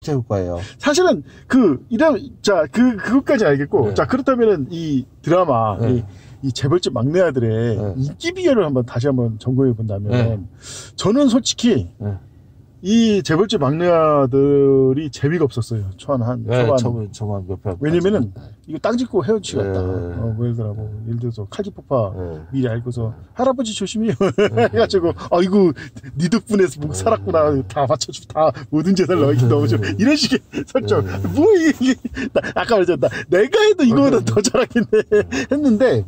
체육과예요. 사실은 그것까지 알겠고, 네. 자, 그렇다면은 이 드라마, 네. 이 재벌집 막내 아들의 네. 인기 비결을 다시 한번 점검해 본다면, 네. 저는 솔직히 네. 이 재벌집 막내 아들이 재미가 없었어요. 초반. 저만 몇 편. 왜냐면은 이거 땅 짚고 헤어치 같다. 네. 뭐 예를 들어 예를 들어서 칼집폭파 네. 미리 알고서 할아버지 조심해요. 해가지고 아이고 네 덕분에 목 살았구나. 다 맞춰주 다 모든 재산을 넣어줘. 이런 식의 설정. 뭐 이게 아까 말했잖아. 내가 해도 이거보다 더 잘하겠네 했는데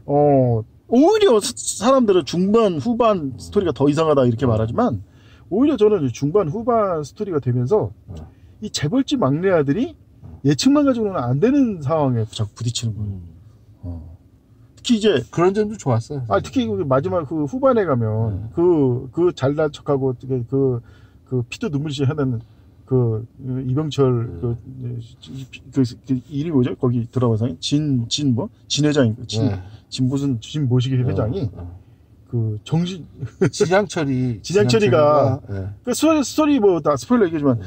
오히려 사람들은 중반 후반 스토리가 더 이상하다 이렇게 말하지만 오히려 저는 중반 후반 스토리가 되면서 이 재벌집 막내 아들이 예측만 가지고는 안 되는 상황에 자꾸 부딪히는 거예요. 특히 이제 그런 점도 좋았어요. 특히 마지막 그 후반에 가면 그 잘난 척하고 그 피도 눈물이 하는 그 이병철 그 이름이 뭐죠? 거기 들어가서 진 회장인가? 진 모시기 회장이 그 진양철이가 그 스토리 뭐 다 스포일러 얘기지만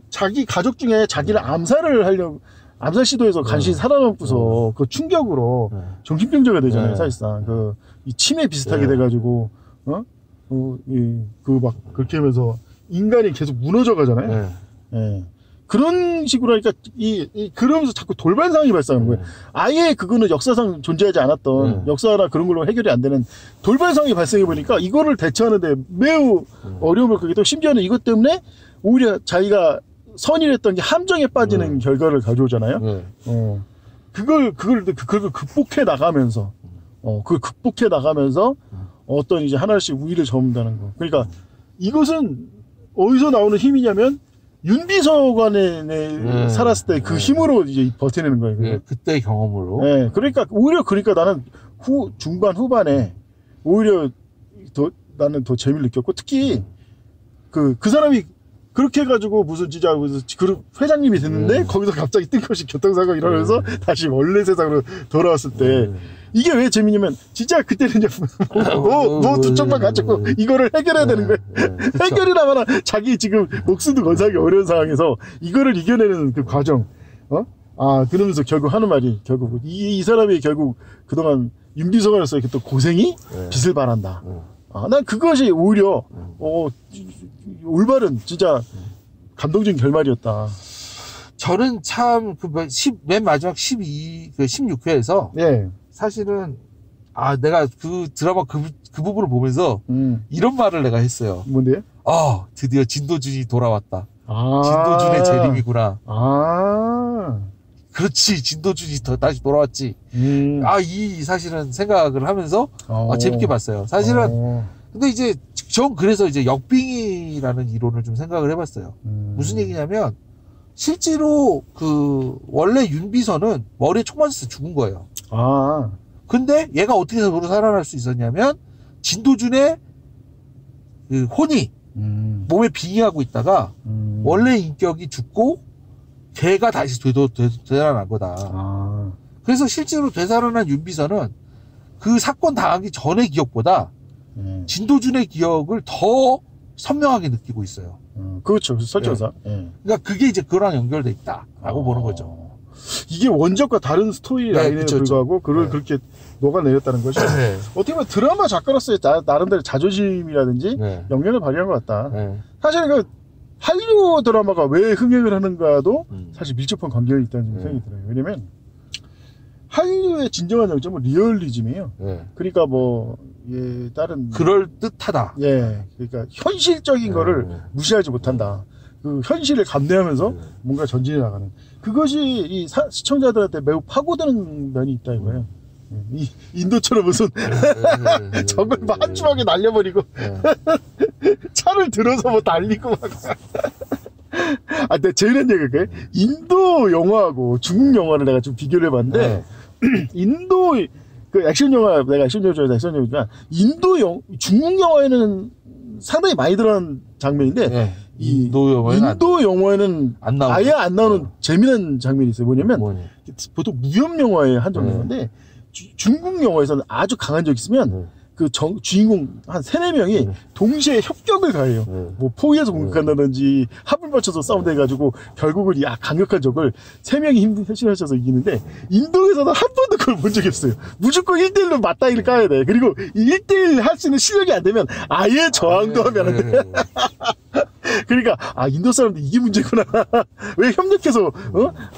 자기 가족 중에 자기를 암살 시도해서 간신히 살아남고서 그 충격으로 정신병자가 되잖아요. 사실상 이 치매 비슷하게 돼가지고 막 그렇게 하면서 인간이 계속 무너져 가잖아요. 그런 식으로 하니까 그러면서 자꾸 돌발 상황이 발생하는 거예요. 아예 그거는 역사상 존재하지 않았던 역사나 그런 걸로 해결이 안 되는 돌발 상황이 발생해 보니까 이거를 대처하는데 매우 어려움을 겪게 또 심지어는 이것 때문에 오히려 자기가 선일했던 게 함정에 빠지는 결과를 가져오잖아요. 그걸 극복해 나가면서 어떤 이제 하나씩 우위를 점다는 거. 그러니까 이것은 어디서 나오는 힘이냐면 윤비서관에 살았을 때 그 힘으로 이제 버텨내는 거예요. 그때 경험으로. 그러니까 나는 중반 후반에 오히려 나는 더 재미를 느꼈고 특히 그 사람이 그렇게 해가지고 무슨 그룹 회장님이 됐는데 거기서 갑자기 뜬금없이 교통사고 일어나면서 다시 원래 세상으로 돌아왔을 때 이게 왜 재미냐면 진짜 그때는 이제 두 쪽만 가지고 이거를 해결해야 되는 거예요. 해결이라면 자기 지금 목숨도 건사하기 어려운 상황에서 이거를 이겨내는 그 과정. 그러면서 결국 하는 말이 결국 이 사람이 결국 그동안 윤비서관으로서의 또 고생이 빛을 발한다. 난 그것이 오히려 올바른 진짜 감동적인 결말이었다. 저는 참 맨 마지막 16회에서 사실은 내가 그 드라마 그 부분을 보면서 이런 말을 내가 했어요. 뭔데요? 드디어 진도준이 돌아왔다. 진도준의 재림이구나. 그렇지, 진도준이 다시 돌아왔지. 이 사실은 생각을 하면서 재밌게 봤어요. 사실은 근데 이제 전 그래서 이제 역빙이라는 이론을 좀 생각을 해봤어요. 무슨 얘기냐면 실제로 원래 윤비서는 머리에 총 맞아서 죽은 거예요. 근데 얘가 어떻게 서로 살아날 수 있었냐면 진도준의 그 혼이 몸에 빙의하고 있다가 원래 인격이 죽고 걔가 다시 되살아난 거다. 그래서 실제로 되살아난 윤비서는 그 사건 당하기 전의 기억보다 진도준의 기억을 더 선명하게 느끼고 있어요. 그렇죠. 설정상. 그러니까 그게 이제 그거랑 연결돼 있다라고 보는 거죠. 이게 원작과 다른 스토리 라인에 불구하고 그걸 그렇게 녹아내렸다는 것이 어떻게 보면 드라마 작가로서의 나름대로 자존심이라든지 역량을 발휘한 것 같다. 사실 한류 드라마가 왜 흥행을 하는가도 사실 밀접한 관계가 있다는 생각이 들어요. 왜냐면 한류의 진정한 장점은 리얼리즘이에요. 그러니까 다른 그럴 듯하다. 그러니까 현실적인 거를 무시하지 못한다. 그 현실을 감내하면서 뭔가 전진해 나가는 그것이 이 시청자들한테 매우 파고드는 면이 있다 이거예요. 이 인도처럼 무슨 적을 한 주먹에 날려버리고 차를 들어서 달리고 막. 내가 재미난 얘기할게. 인도 영화하고 중국 영화를 내가 좀 비교를 해봤는데 인도 그 액션 영화 내가 액션 영화 좋아해서 액션 영화지만 중국 영화에는 상당히 많이 들어간 장면인데 인도 영화에는 아예 안 나오는 재미난 장면이 있어요. 뭐냐면 보통 무협 영화에 한정되는데 중국 영화에서는 아주 강한 적이 있으면 주인공 한 3-4명이 동시에 협격을 가해요. 뭐 포위해서 공격한다든지 합을 맞춰서 싸운다 해가지고 결국은 이 강력한 적을 3명이 협심하셔서 이기는데 인도에서는 한 번도 그걸 본 적이 없어요. 무조건 1대1로 맞다이를 까야 돼. 그리고 1대1 할 수 있는 실력이 안 되면 아예 저항도 하면 안 돼. 그러니까 인도 사람들 이게 문제구나. 왜 협력해서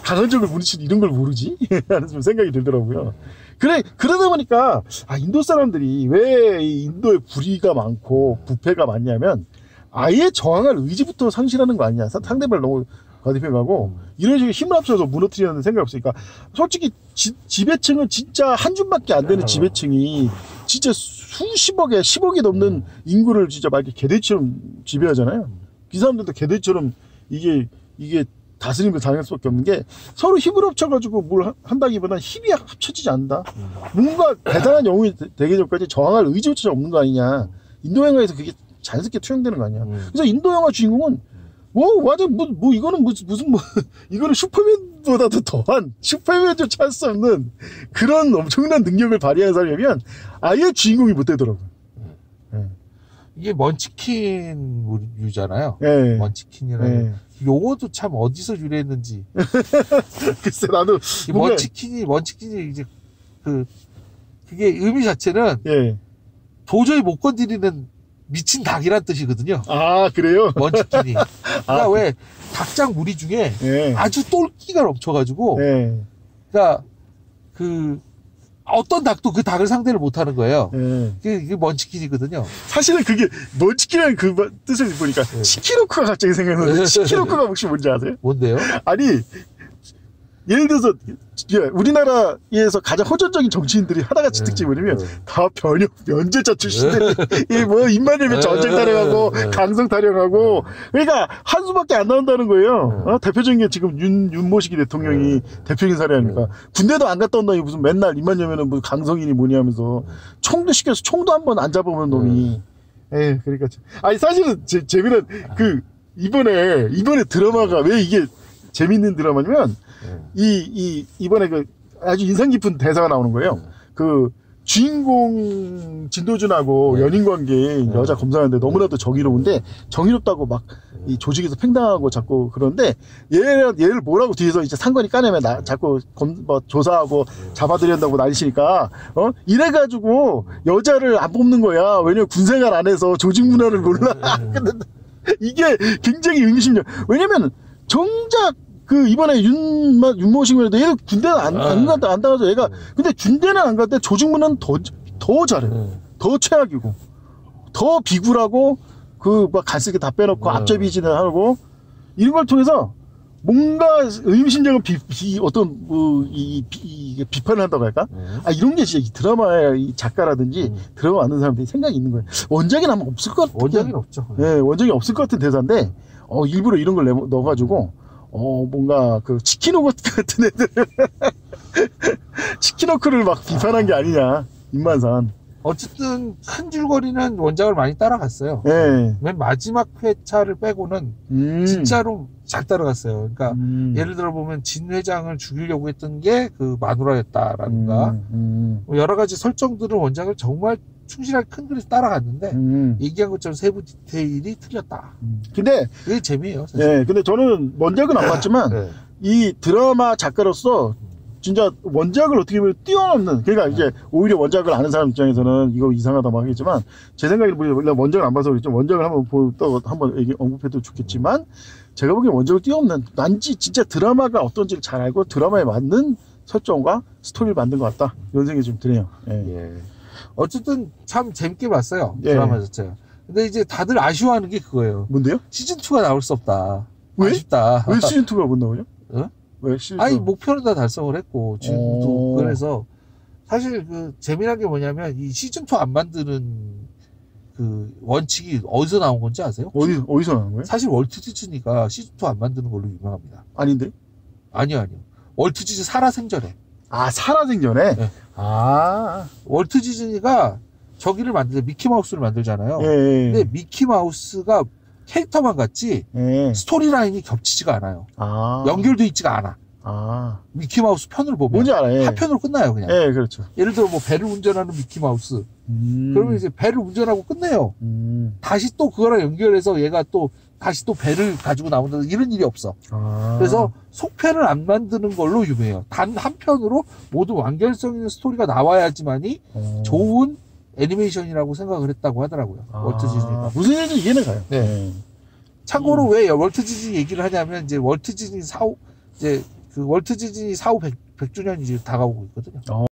강한 적을 무너치는 이런 걸 모르지? 하는 좀 생각이 들더라고요. 그러다 보니까 인도 사람들이 왜 인도에 불의가 많고 부패가 많냐면 아예 저항할 의지부터 상실하는 거 아니냐. 상대방을 너무 과대평가하고 이런 식으로 힘을 합쳐서 무너뜨리는 생각이 없으니까 솔직히 지배층은 진짜 한 줌밖에 안 되는 지배층이 진짜 수십억에 10억이 넘는 인구를 진짜 막 이렇게 개돼지처럼 지배하잖아요. 이 사람들도 개돼지처럼 이게 다스림을 당할 수밖에 없는 게 서로 힘을 합쳐가지고 뭘 한다기보다는 힘이 합쳐지지 않는다. 뭔가 대단한 영웅이 되기 전까지 저항할 의지조차 없는 거 아니냐. 인도 영화에서 그게 자연스럽게 투영되는 거 아니야. 그래서 인도 영화 주인공은 완전 이거는 이거는 슈퍼맨보다도 더한 슈퍼맨조차 할 수 없는 그런 엄청난 능력을 발휘하는 사람이면 아예 주인공이 못 되더라고. 이게 먼치킨류잖아요. 네. 먼치킨이라는 용어도 참 어디서 유래했는지. 글쎄 나도 먼치킨이 이제 그게 의미 자체는 도저히 못 건드리는 미친 닭이란 뜻이거든요. 아 그래요? 먼치킨이. 그러니까 왜 닭장 무리 중에 아주 똘끼가 넘쳐가지고, 그러니까 어떤 닭도 그 닭을 상대를 못하는 거예요. 그게 먼치킨이거든요. 사실은 그게 먼치킨이라는 그 뜻을 보니까 치키노크가 갑자기 생각나는데 치키노크가 혹시 뭔지 아세요? 뭔데요? 아니 예를 들어서 우리나라에서 가장 호전적인 정치인들이 하나같이 특징이 뭐냐면 다 면제자 출신들이 입만 열면 전쟁 타령하고 강성 타령하고 그러니까 한 수밖에 안 나온다는 거예요. 대표적인 게 지금 윤모시기 대통령이 대표적인 사례 아닙니까? 군대도 안 갔다 온다니 무슨 맨날 입만 열면은 무슨 강성이니 뭐니 하면서 총도 시켜서 총도 한 번 안 잡아보는 놈이. 그러니까 아니 사실은 재미는 이번에 드라마가 왜 이게 재밌는 드라마냐면 이번에 아주 인상 깊은 대사가 나오는 거예요. 주인공 진도준하고 연인 관계인 여자 검사인데 너무나도 정의로운데 정의롭다고 막 이 조직에서 팽당하고 자꾸 그런데 얘를 뭐라고 뒤에서 이제 상관이 까내면 자꾸 조사하고 잡아들인다고 난리치니까 이래가지고 여자를 안 뽑는 거야. 왜냐면 군생활 안 해서 조직 문화를 몰라. 근데 이게 굉장히 의미심장. 왜냐면 정작 이번에 윤모식이라도 얘가 군대는 안 나가서 얘가, 근데 군대는 안 갈 때 조직문화는 더 잘해. 더 최악이고, 더 비굴하고, 막 갈색에 다 빼놓고 앞잡이질을 하고, 이런 걸 통해서 뭔가 의미심장한 비판을 한다고 할까? 이런 게 진짜 이 드라마의 이 작가라든지 드라마 만든 사람들이 생각이 있는 거예요. 원작에는 아마 없을 것 같아요. 원작에는 없죠. 원작이 없을 것 같은 대사인데, 일부러 이런 걸 넣어가지고, 뭔가 치키노크 같은 애들 치키노크를 막 비판한 게 아니냐 입만산. 어쨌든 큰 줄거리는 원작을 많이 따라갔어요. 맨 마지막 회차를 빼고는 진짜로 잘 따라갔어요. 그러니까 예를 들어 보면 진 회장을 죽이려고 했던 게 마누라였다라든가 여러 가지 설정들은 원작을 정말 충실하게 큰 그릇 따라갔는데 얘기한 것처럼 세부 디테일이 틀렸다. 근데 그게 재미예요. 사실. 근데 저는 원작은 안 봤지만 이 드라마 작가로서 진짜 원작을 어떻게 보면 뛰어넘는, 그러니까 이제 오히려 원작을 아는 사람 입장에서는 이거 이상하다 막 하겠지만 제 생각에는 원작을 안 봐서 그렇죠. 원작을 한번 언급해도 좋겠지만 제가 보기엔 원작을 뛰어넘는, 난지 진짜 드라마가 어떤지를 잘 알고 드라마에 맞는 설정과 스토리를 만든 것 같다, 이런 생각이 좀 드네요. 어쨌든 참 재밌게 봤어요. 드라마 자체가. 근데 이제 다들 아쉬워하는 게 그거예요. 뭔데요? 시즌2가 나올 수 없다. 왜? 아쉽다. 왜 시즌2가 못 나오죠? 왜 목표는 다 달성을 했고, 지금도. 그래서 사실 재미난 게 뭐냐면 이 시즌2 안 만드는 원칙이 어디서 나온 건지 아세요? 어디서 나온 거예요? 사실 월트 디즈니가 시즌2 안 만드는 걸로 유명합니다. 아닌데? 아니요. 월트 디즈니 살아생전에. 살아생전에? 네. 월트 디즈니가 저기를 미키마우스를 만들잖아요. 근데 미키마우스가 캐릭터만 같지 스토리라인이 겹치지가 않아요. 연결돼 있지가 않아. 미키마우스 편을 보면 뭔지 알아요. 한 편으로 끝나요, 그냥. 그렇죠. 예를 들어 배를 운전하는 미키마우스 그러면 이제 배를 운전하고 끝내요. 다시 또 그거랑 연결해서 얘가 또 다시 또 배를 가지고 나온다 이런 일이 없어. 그래서 속편을 안 만드는 걸로 유명해요. 단 한편으로 모두 완결성 있는 스토리가 나와야지만이 좋은 애니메이션이라고 생각을 했다고 하더라고요. 월트 디즈니가. 무슨 얘기인지 이해는 가요. 네. 참고로 왜 월트 디즈니 얘기를 하냐면 이제 월트 디즈니 사후 이제 그 월트 디즈니 사후 100주년이 지금 다가오고 있거든요.